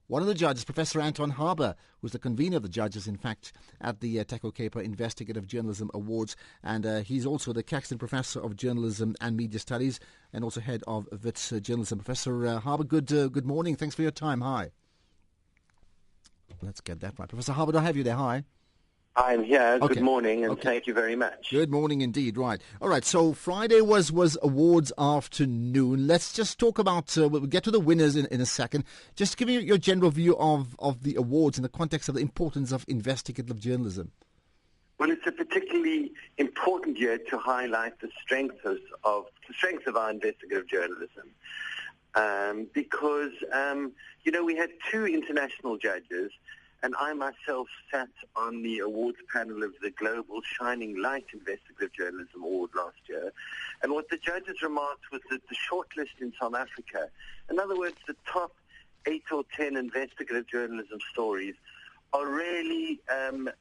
one of the judges, Professor Anton Harber, who's the convener of the judges, in fact, at the Kuiper Investigative Journalism Awards. And he's also the Caxton Professor of Journalism and Media Studies and also head of Wits Journalism. Professor Harber, good morning. Thanks for your time. Hi. Let's get that right. Professor Harber, do I have you there? Hi. I'm here. Okay. Good morning, and Okay. Thank you very much. Good morning indeed. Right. All right. So Friday was awards afternoon. Let's just talk about, we'll get to the winners in a second. Just give me your general view of the awards in the context of the importance of investigative journalism. Well, it's a particularly important year to highlight the strength of our investigative journalism. Because we had two international judges, and I myself sat on the awards panel of the Global Shining Light Investigative Journalism Award last year. And what the judges remarked was that the shortlist in South Africa, in other words, the top 8 or 10 investigative journalism stories, are really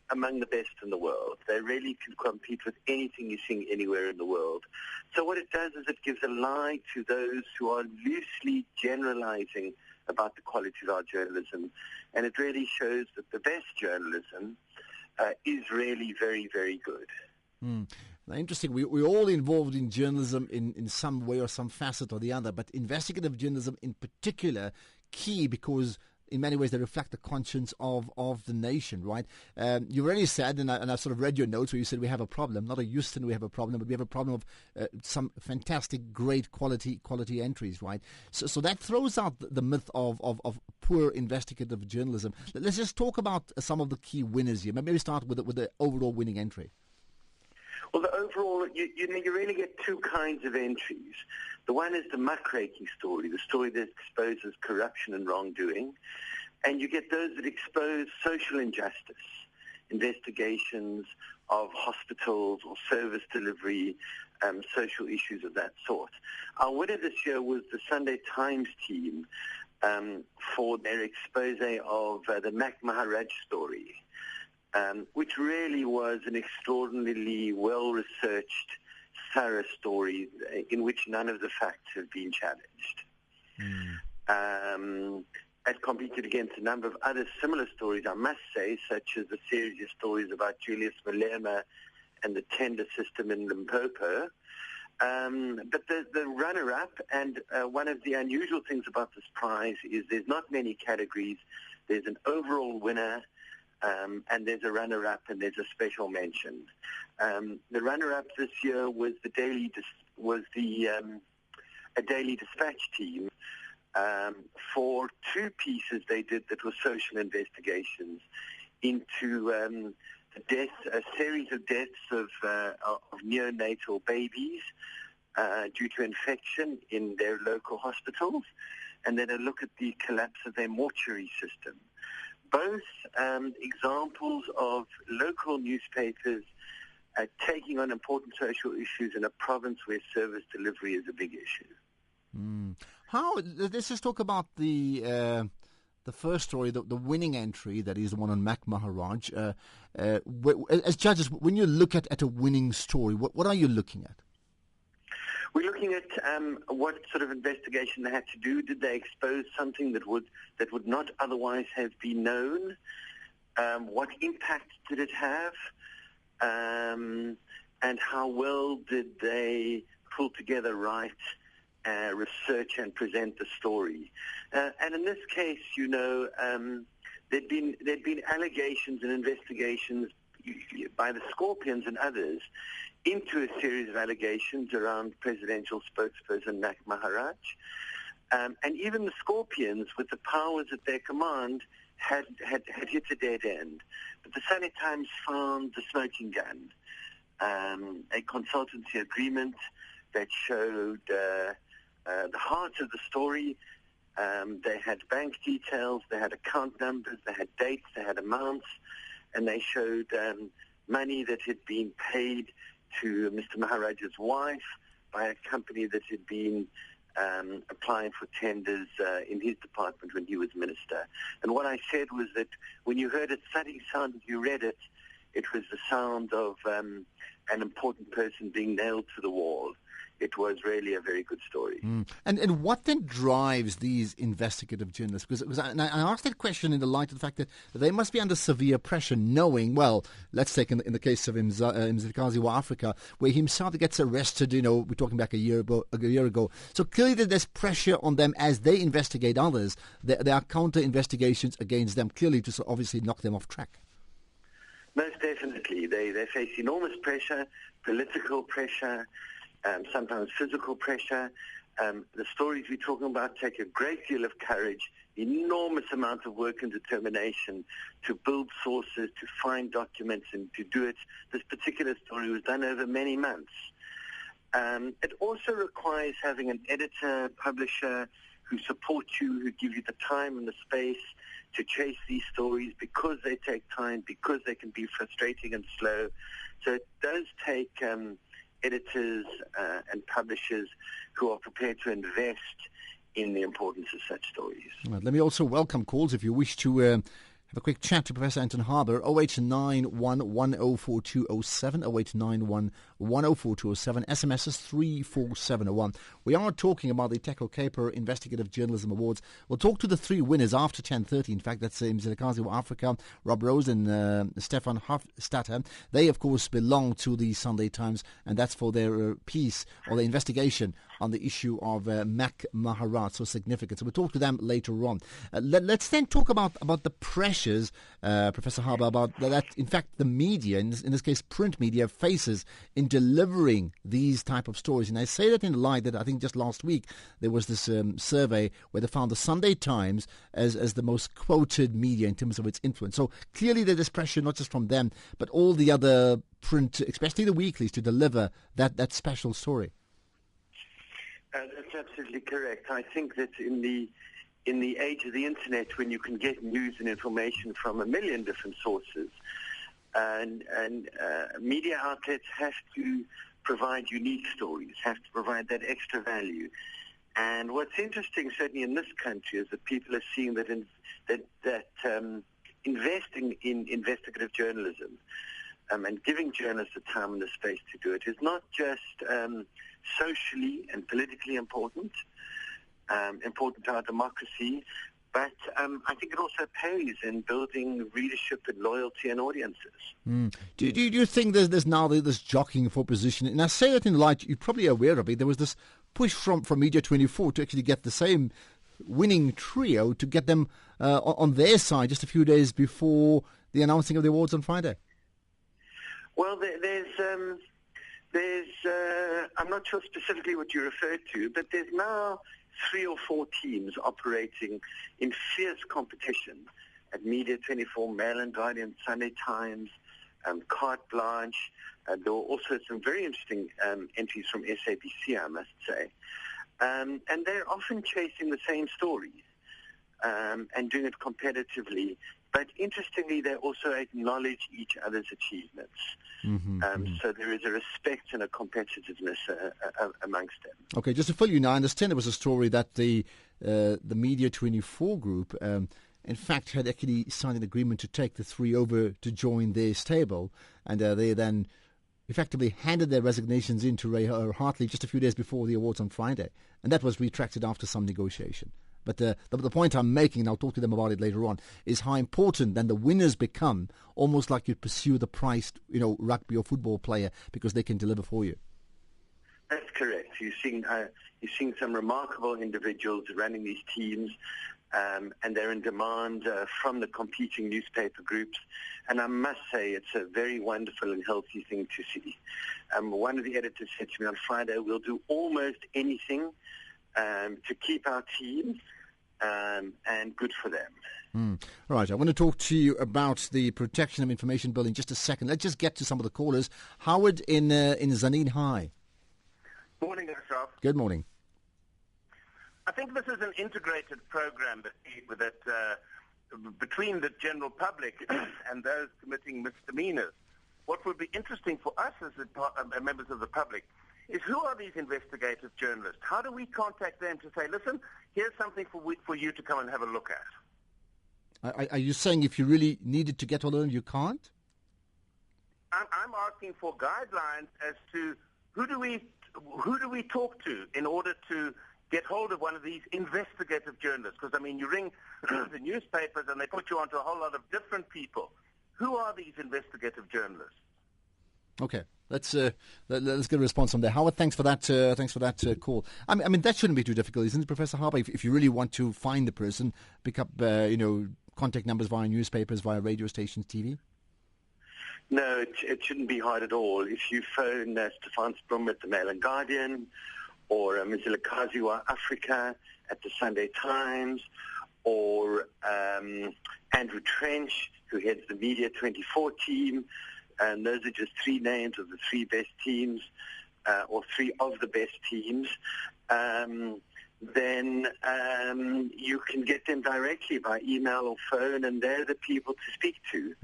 among the best in the world. They really can compete with anything you're seeing anywhere in the world. So what it does is it gives a lie to those who are loosely generalizing about the quality of our journalism, and it really shows that the best journalism is really very, very good. Now, interesting. We're all involved in journalism in some way or some facet or the other, but investigative journalism in particular, key because in many ways they reflect the conscience of the nation, right? You already said, and I sort of read your notes where you said we have a problem, not a Houston we have a problem, but we have a problem of some fantastic, great quality entries, right? So that throws out the myth of poor investigative journalism. Let's just talk about some of the key winners here. Maybe start with the overall winning entry. Well, the overall, you really get two kinds of entries. The one is the muckraking story, the story that exposes corruption and wrongdoing. And you get those that expose social injustice, investigations of hospitals or service delivery, social issues of that sort. Our winner this year was the Sunday Times team for their expose of the Mac Maharaj story. Which really was an extraordinarily well-researched, thorough story in which none of the facts have been challenged. It competed against a number of other similar stories, I must say, such as a series of stories about Julius Malema and the tender system in Limpopo. But the runner-up, and one of the unusual things about this prize is there's not many categories. There's an overall winner, and there's a runner-up, and there's a special mention. The runner-up this year was a Daily Dispatch team for two pieces they did that were social investigations into a series of deaths of neonatal babies due to infection in their local hospitals, and then a look at the collapse of their mortuary system. Both examples of local newspapers taking on important social issues in a province where service delivery is a big issue. Let's just talk about the first story, the winning entry, that is the one on Mac Maharaj. As judges, when you look at a winning story, what are you looking at? We're looking at what sort of investigation they had to do. Did they expose something that would not otherwise have been known? What impact did it have? And how well did they pull together research and present the story? And in this case, there'd been allegations and investigations by the Scorpions and others into a series of allegations around presidential spokesperson Mac Maharaj. And even the Scorpions, with the powers at their command, had hit a dead end. But the Sunday Times found the smoking gun, a consultancy agreement that showed the heart of the story. They had bank details, they had account numbers, they had dates, they had amounts, and they showed money that had been paid to Mr. Maharaj's wife by a company that had been applying for tenders in his department when he was minister. And what I said was that when you heard it thudding sound as you read it, it was the sound of an important person being nailed to the wall. it was really a very good story. And what then drives these investigative journalists? Because I asked that question in the light of the fact that they must be under severe pressure, knowing, well, let's take in the case of Mzilikazi wa Afrika, where he himself gets arrested, we're talking back a year ago. So clearly there's pressure on them as they investigate others. There are counter-investigations against them, clearly to obviously knock them off track. Most definitely. They face enormous pressure, political pressure, sometimes physical pressure. The stories we're talking about take a great deal of courage, enormous amount of work and determination to build sources, to find documents, and to do it. This particular story was done over many months. It also requires having an editor, publisher who support you, who give you the time and the space to chase these stories because they take time, because they can be frustrating and slow. So it does take editors and publishers who are prepared to invest in the importance of such stories. Right, let me also welcome calls if you wish to have a quick chat to Professor Anton Harber. 0891104207, 0891104207, SMSs 34701. We are talking about the Kuiper Investigative Journalism Awards. We'll talk to the three winners after 10:30. In fact, that's Mzilikazi wa Afrika, Rob Rose and Stefan Hofstadter. They, of course, belong to the Sunday Times, and that's for their piece or the investigation on the issue of Mac Maharat, so significant. So we'll talk to them later on. Let's then talk about the pressures, Professor Harber, about that, in fact, the media, in this case print media, faces in delivering these type of stories. And I say that in the light that I think just last week there was this survey where they found the Sunday Times as the most quoted media in terms of its influence. So clearly there is pressure not just from them, but all the other print, especially the weeklies, to deliver that special story. That's absolutely correct. I think that in the age of the internet, when you can get news and information from a million different sources, and media outlets have to provide unique stories, have to provide that extra value. And what's interesting, certainly in this country, is that people are seeing that investing in investigative journalism and giving journalists the time and the space to do it is not just socially and politically important to our democracy, but I think it also pays in building readership and loyalty and audiences. Do you think there's now this jockeying for position? And I say that in light, you're probably aware of it, there was this push from Media 24 to actually get the same winning trio, to get them on their side just a few days before the announcing of the awards on Friday. Well, there's I'm not sure specifically what you referred to, but there's now 3 or 4 teams operating in fierce competition at Media 24, Mail and Guardian, Sunday Times, Carte Blanche. There were also some very interesting entries from SABC, I must say. And they're often chasing the same stories and doing it competitively. But interestingly, they also acknowledge each other's achievements. So there is a respect and a competitiveness amongst them. Okay, just to fill you in, I understand there was a story that the Media 24 group, in fact, had actually signed an agreement to take the 3 over to join their stable, and they then effectively handed their resignations in to Ray Hartley just a few days before the awards on Friday, and that was retracted after some negotiation. But the point I'm making, and I'll talk to them about it later on, is how important then the winners become, almost like you pursue the prized, rugby or football player, because they can deliver for you. That's correct. You're seeing some remarkable individuals running these teams, and they're in demand from the competing newspaper groups. And I must say, it's a very wonderful and healthy thing to see. One of the editors said to me on Friday, we'll do almost anything to keep our team, and good for them. Right, I want to talk to you about the Protection of Information Bill in just a second. Let's just get to some of the callers. Howard in Zanin, hi. Morning, Prof. Good morning. I think this is an integrated program that between the general public and those committing misdemeanors. What would be interesting for us as members of the public is, who are these investigative journalists? How do we contact them to say, listen, here's something for you to come and have a look at? Are you saying if you really needed to get all of them, you can't? I'm asking for guidelines as to who do we who do we talk to in order to get hold of one of these investigative journalists? Because, I mean, you ring the newspapers and they put you onto a whole lot of different people. Who are these investigative journalists? Okay, let's get a response from there. Howard, thanks for that call. I mean, that shouldn't be too difficult, isn't it, Professor Harber? If you really want to find the person, pick up, contact numbers via newspapers, via radio stations, TV? No, it shouldn't be hard at all. If you phone Stefan Sprum at the Mail and Guardian, or Mzila Kaziwa Africa at the Sunday Times, or Andrew Trench, who heads the Media 24 team, and those are just three names of the three best teams, or three of the best teams, then you can get them directly by email or phone, and they're the people to speak to.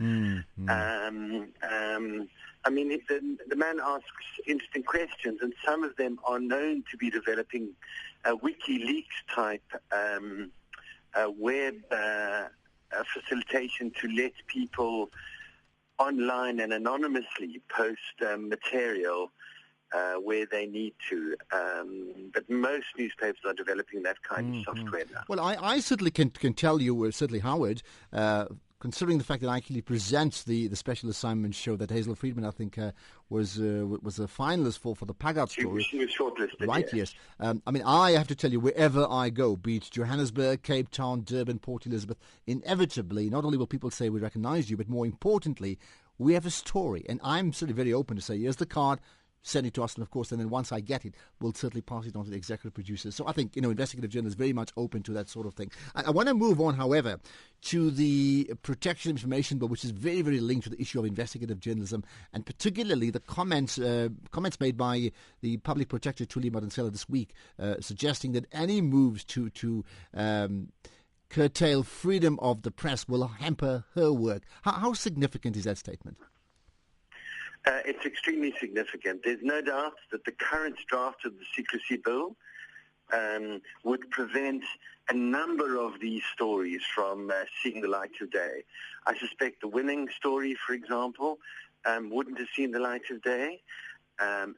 I mean, the man asks interesting questions, and some of them are known to be developing WikiLeaks-type web facilitation to let people online and anonymously post material where they need to. But most newspapers are developing that kind of software now. Well, I certainly can tell you, certainly Howard, considering the fact that I actually present the special assignment show that Hazel Friedman, I think, was a finalist for the Pagout story. She was shortlisted. Right, yes. I mean, I have to tell you, wherever I go, be it Johannesburg, Cape Town, Durban, Port Elizabeth, inevitably, not only will people say we recognize you, but more importantly, we have a story. And I'm certainly very open to say, here's the card, send it to us, and of course, and then once I get it, we'll certainly pass it on to the executive producers. So I think, investigative journalists very much open to that sort of thing. I want to move on, however, to the Protection of Information Bill, which is very, very linked to the issue of investigative journalism, and particularly the comments made by the Public Protector, Thuli Madonsela, this week, suggesting that any moves to curtail freedom of the press will hamper her work. How significant is that statement? It's extremely significant. There's no doubt that the current draft of the secrecy bill would prevent a number of these stories from seeing the light of day. I suspect the winning story, for example, wouldn't have seen the light of day.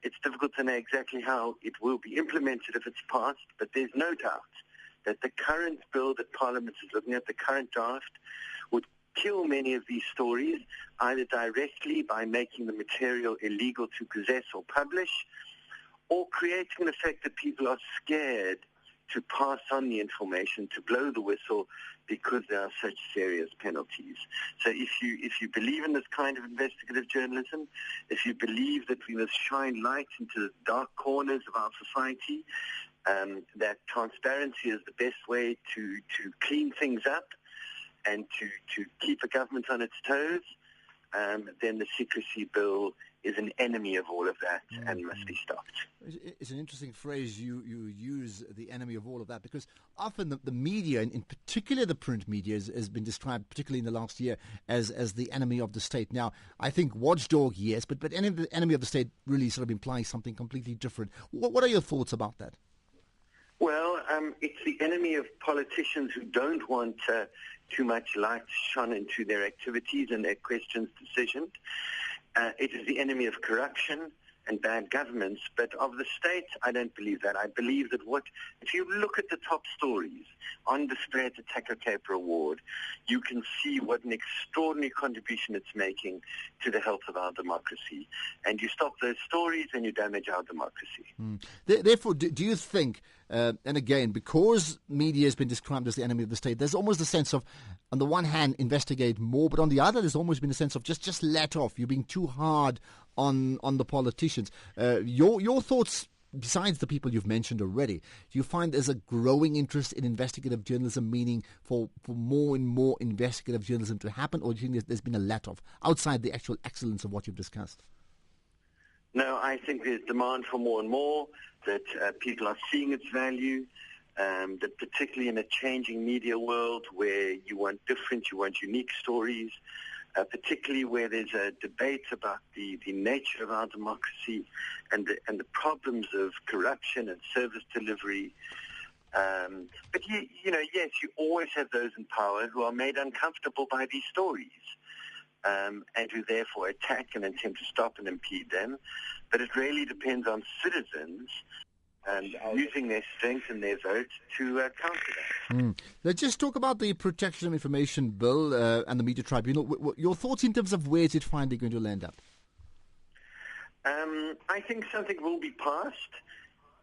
It's difficult to know exactly how it will be implemented if it's passed, but there's no doubt that the current bill that Parliament is looking at, the current draft, would kill many of these stories, either directly by making the material illegal to possess or publish, or creating an effect that people are scared to pass on the information, to blow the whistle, because there are such serious penalties. So if you believe in this kind of investigative journalism, if you believe that we must shine light into the dark corners of our society, that transparency is the best way to clean things up, and to keep a government on its toes, then the secrecy bill is an enemy of all of that and must be stopped. It's an interesting phrase you use, the enemy of all of that, because often the media, and in particular the print media, has been described, particularly in the last year, as the enemy of the state. Now, I think watchdog, yes, but enemy of the state really sort of implies something completely different. What are your thoughts about that? Well, it's the enemy of politicians who don't want too much light shone into their activities and their questions decisioned. It is the enemy of corruption and bad governance, but of the state, I don't believe that. I believe that if you look at the top stories on display at the Taco Caper Award, you can see what an extraordinary contribution it's making to the health of our democracy. And you stop those stories and you damage our democracy. Therefore, do you think, and again, because media has been described as the enemy of the state, there's almost a sense of, on the one hand, investigate more, but on the other, there's almost been a sense of just let off. You're being too hard on the politicians. Your thoughts, besides the people you've mentioned already, do you find there's a growing interest in investigative journalism, meaning for more and more investigative journalism to happen, or do you think there's been a let-off outside the actual excellence of what you've discussed? No, I think there's demand for more and more, that people are seeing its value, that particularly in a changing media world where you want different, you want unique stories, particularly where there's a debate about the nature of our democracy and the problems of corruption and service delivery. But yes, you always have those in power who are made uncomfortable by these stories. and who therefore attack and attempt to stop and impede them. But it really depends on citizens using their strength and their vote to counter that. Let's just talk about the Protection of Information Bill and the Media Tribunal. Your thoughts in terms of where is it finally going to land up? I think something will be passed.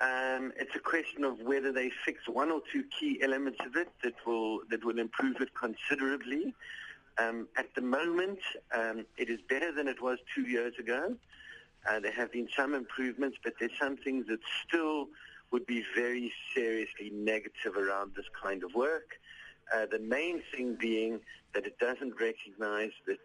It's a question of whether they fix one or two key elements of it that will improve it considerably. At the moment, it is better than it was 2 years ago. There have been some improvements, but there's some things that still would be very seriously negative around this kind of work. The main thing being that it doesn't recognize that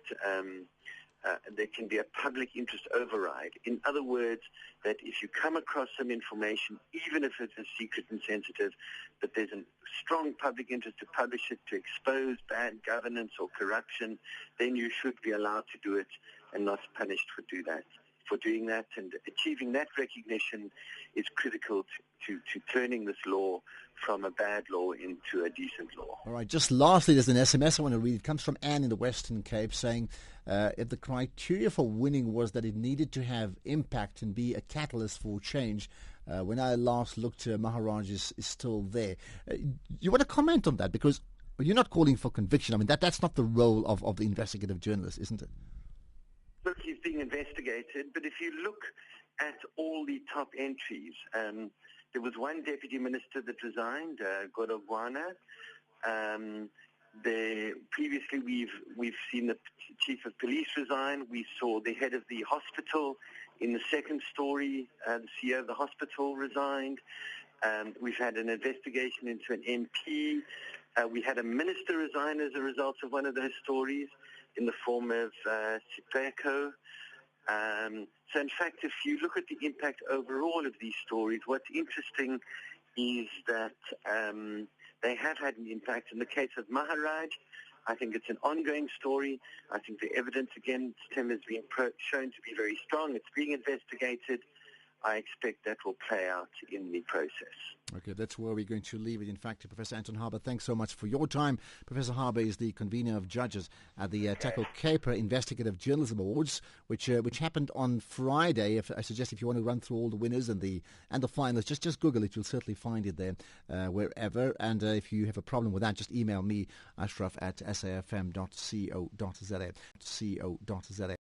there can be a public interest override. In other words, that if you come across some information, even if it is secret and sensitive, that there's a strong public interest to publish it, to expose bad governance or corruption, then you should be allowed to do it and not punished for doing that. And achieving that recognition is critical to turning this law from a bad law into a decent law. All right, just lastly, there's an SMS I want to read. It comes from Anne in the Western Cape saying if the criteria for winning was that it needed to have impact and be a catalyst for change, when I last looked, Maharaj is still there. You want to comment on that? Because you're not calling for conviction. I mean, that's not the role of the investigative journalist, isn't it? Look, he's being investigated, but if you look at all the top entries, there was one deputy minister that resigned, Godogwana. Previously, we've seen the chief of police resign. We saw the head of the hospital in the second story. The CEO of the hospital resigned. We've had an investigation into an MP. We had a minister resign as a result of one of those stories in the form of Sipeko. So in fact, if you look at the impact overall of these stories, what's interesting is that they have had an impact. In the case of Maharaj, I think it's an ongoing story. I think the evidence against him has been shown to be very strong. It's being investigated. I expect that will play out in the process. Okay, that's where we're going to leave it. In fact, Professor Anton Harber, thanks so much for your time. Professor Harber is the convener of judges at the Kuiper Investigative Journalism Awards, which happened on Friday. I suggest if you want to run through all the winners and the finalists, just Google it. You'll certainly find it there wherever. And if you have a problem with that, just email me, ashraf@safm.co.za.